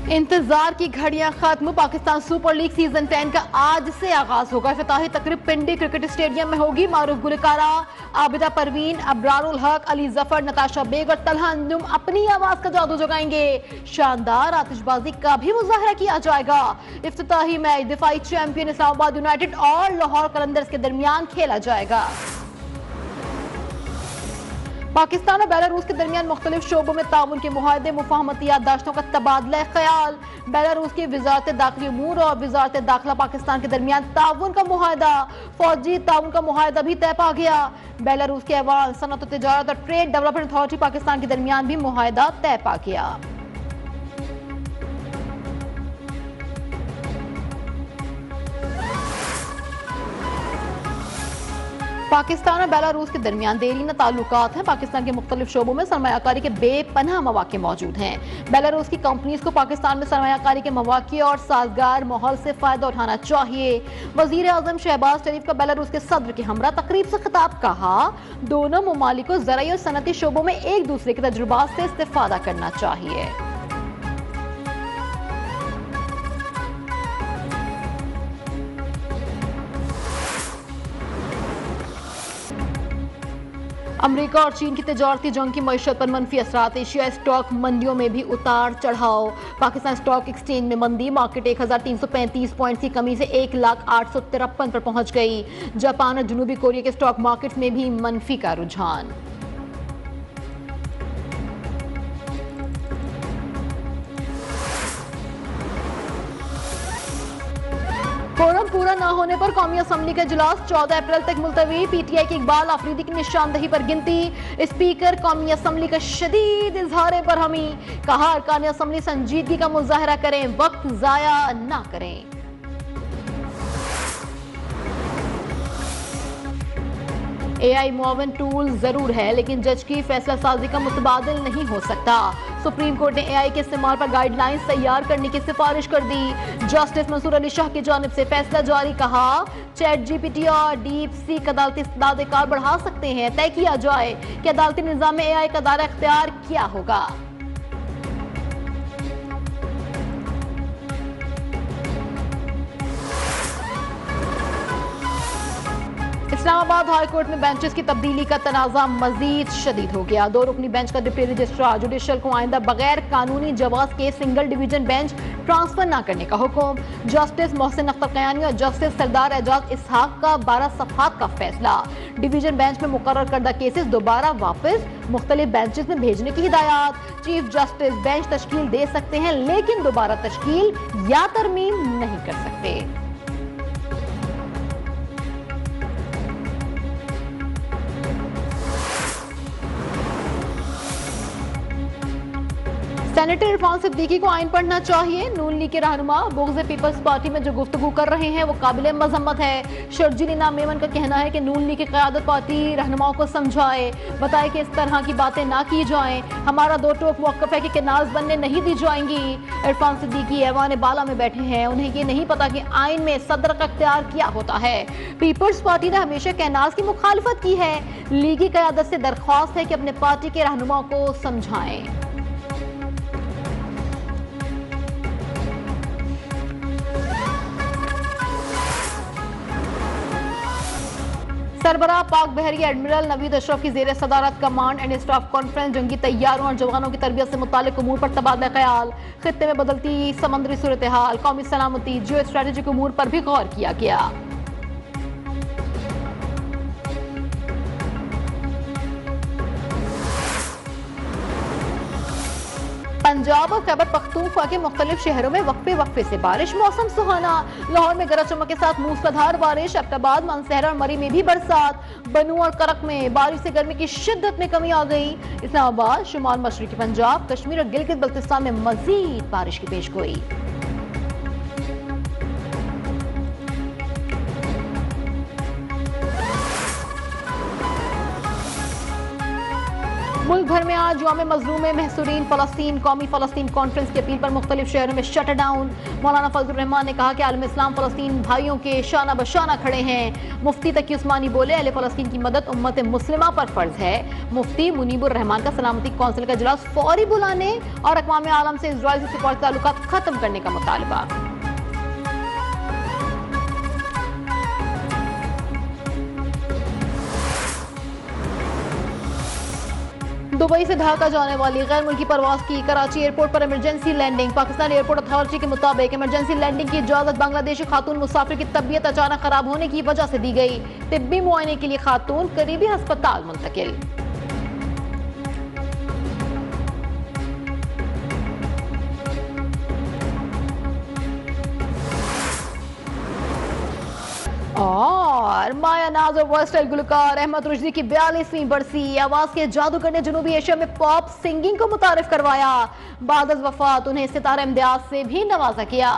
इंतजार की घड़ियां खत्म। पाकिस्तान सुपर लीग सीजन 10 का आज से आगाज होगा। इफ्तिताही तकरीब पिंडी क्रिकेट स्टेडियम में होगी। मारूफ गुलकारा आबिदा परवीन, अब्रारुल हक, अली जफर, नताशा बेग और तलहा अंजुम अपनी आवाज का जादू जगाएंगे। शानदार आतिशबाजी का भी मुजाहरा किया जाएगा। इफ्तिताही मैच दिफाई चैंपियन इस्लामाबाद यूनाइटेड और लाहौर कलंदर्स के दरमियान खेला जाएगा। पाकिस्तान और बेलारूस के दरमियान मुख्तलिफ शोबों में ताउन के मुआहदे, मुफाहमती याददाश्तों का तबादला ख्याल। बेलारूस की वजारत दाखिली उमूर और वजारत दाखिला पाकिस्तान के दरमियान ताउन का मुआहदा, फौजी ताउन का मुआहदा भी तय पा गया। बेलारूस के अवान, सनत, तिजारत और ट्रेड डेवलपमेंट अथॉरिटी पाकिस्तान के दरमियान भी मुआहदा तय पा गया। पाकिस्तान और बेलारूस के दरमियान देरीना ताल्लुकात हैं। पाकिस्तान के मुख्तलिफ शोबों में सरमायाकारी के बेपनाह मौके मौजूद हैं। बेलारूस की कंपनीज को पाकिस्तान में सरमायाकारी के मौके और साजगार माहौल से फायदा उठाना चाहिए। वजीर आजम शहबाज शरीफ का बेलारूस के सदर के हमरा तकरीब से खिताब। कहा, दोनों ममालिक को ज़राई और सनती शोबों में एक दूसरे के तजुर्बात से इस्तेफादा करना चाहिए। अमेरिका और चीन की तिजारती जंग की मईशत पर मनफी असरात। एशिया स्टॉक मंडियों में भी उतार चढ़ाव। पाकिस्तान स्टॉक एक्सचेंज में मंदी, मार्केट 1335 पॉइंट की कमी से 1,08,53 पर पहुंच गई। जापान और जनूबी कोरिया के स्टॉक मार्केट्स में भी मनफी का रुझान। कोरम पूरा न होने पर कौमी असम्बली का इजलास 14 अप्रैल तक मुलतवी। पीटीआई के इकबाल आफरीदी की निशानदही पर गिनती। स्पीकर कौमी असम्बली का शदीद इजहार बरहमी। कहा, अरकान असम्बली संजीदगी का मुजाहरा करें, वक्त जाया ना करें। एआई मुआवन टूल जरूर है, लेकिन जज की फैसला साजी का मुतबादिल नहीं हो सकता। सुप्रीम कोर्ट ने एआई के इस्तेमाल पर गाइडलाइंस तैयार करने की सिफारिश कर दी। जस्टिस मंसूर अली शाह की जानिब से फैसला जारी। कहा, चैट जीपीटी और डीप सीक अदालती इस्तेदाद कार बढ़ा सकते हैं। तय किया जाए कि अदालती निजाम में एआई का दायरा इख्तियार क्या होगा। इस्लामाबाद हाई कोर्ट में बेंचेस की तब्दीली का तनाज़ा मजीद शदीद हो गया। 2 रुकनी बेंच का डिप्टी रजिस्ट्रार जुडिशल को आइंदा बगैर कानूनी जवाब के सिंगल डिवीजन बेंच ट्रांसफर न करने का हुक्म। जस्टिस मोहसिन अख्तर कयानी और जस्टिस सरदार एजाज इसहाक का 12 सफ़हात का फैसला। डिवीजन बेंच में मुकर्रर करदा केसेस दोबारा वापस मुख्तलिफ बेंचेस में भेजने की हिदायत। चीफ जस्टिस बेंच तश्कील दे सकते हैं, लेकिन दोबारा तश्कील या तरमीम नहीं कर सकते। सेनेटर इरफान सिद्दीकी को आइन पढ़ना चाहिए। नून लीग के रहनुमा बुग़्ज़ पीपल्स पार्टी में जो गुफ्तगू कर रहे हैं वो काबिल मजम्मत है। शर्जील इनाम मेमन का कहना है कि नून लीग की क़यादत पार्टी रहनुमाओं को समझाए, बताए कि इस तरह की बातें ना की जाएं। हमारा दो टोक मौक़िफ़ है कि केनाल्स बनने नहीं दी जाएंगी। इरफान सिद्दीकी ऐवान बाला में बैठे हैं, उन्हें ये नहीं पता कि आइन में सदर का इख्तियार क्या होता है। पीपल्स पार्टी ने हमेशा केनाल्स की मुखालफत की है। लीगी क़यादत से दरख्वास्त है कि अपने पार्टी के रहनुमाओं को समझाएं। सरबराह पाक बहरी एडमिरल नवीद अशरफ की ज़ेर सदारत कमांड एंड स्टाफ कॉन्फ्रेंस जंगी तैयारों और जवानों की तरबियत से मुताल्लिक उमूर पर तबादला ख्याल। खित्ते में बदलती समंदरी सूरत हाल, कौमी सलामती, जियो स्ट्रेटेजिक उमूर पर भी गौर किया गया। पंजाब और खैबर पख्तूनख्वा के मुख्तलिफ शहरों में वक्फे से बारिश। मौसम सुहाना। लाहौर में गरज चमक के साथ मूसलाधार बारिश। अब्टाबाद, मानसहरा और मरी में भी बरसात। बनू और करक में बारिश से गर्मी की शिद्दत में कमी आ गई। इस्लामाबाद, शुमाल मशरकी पंजाब, कश्मीर और गिलगित बल्तिस्तान में मजीद बारिश की पेशगोई। मुल्क भर में आज यौम मजलूम महसूरीन फ़लस्तीन कौमी फ़लस्तीन कॉन्फ्रेंस की अपील पर मुख्तलिफ शहरों में शट डाउन। मौलाना फजलुर रहमान ने कहा कि आलम इस्लाम फ़लस्तीन भाइयों के शाना बशाना खड़े हैं। मुफ्ती तकी उस्मानी बोले अहले फ़लस्तीन की मदद उम्मत मुस्लिमा पर फ़र्ज है। मुफ्ती मुनीबुर रहमान का सलामती कौंसिल का इजलास फौरी बुलाने और अक़वाम आलम से इजराइल से सिफारती ताल्लुकात खत्म करने का मुतालबा। दुबई से ढाका जाने वाली गैर मुल्की परवाज की कराची एयरपोर्ट पर emergency landing. Pakistan airport authority के मुताबिक इमरजेंसी लैंडिंग की इजाजत बांग्लादेशी खातून मुसाफिर की तबीयत अचानक खराब होने की वजह से दी गई। तिब्बी मुआयने के लिए खातून करीबी अस्पताल मुंतकिल। और माया नाज और वर्स्टाइल गुलकार अहमद रुश्दी की 42वीं बरसी। आवाज के जादूगर ने जनूबी एशिया में पॉप सिंगिंग को मुतारिफ करवाया। बाद वफात उन्हें सितारा इम्तियाज से भी नवाजा किया।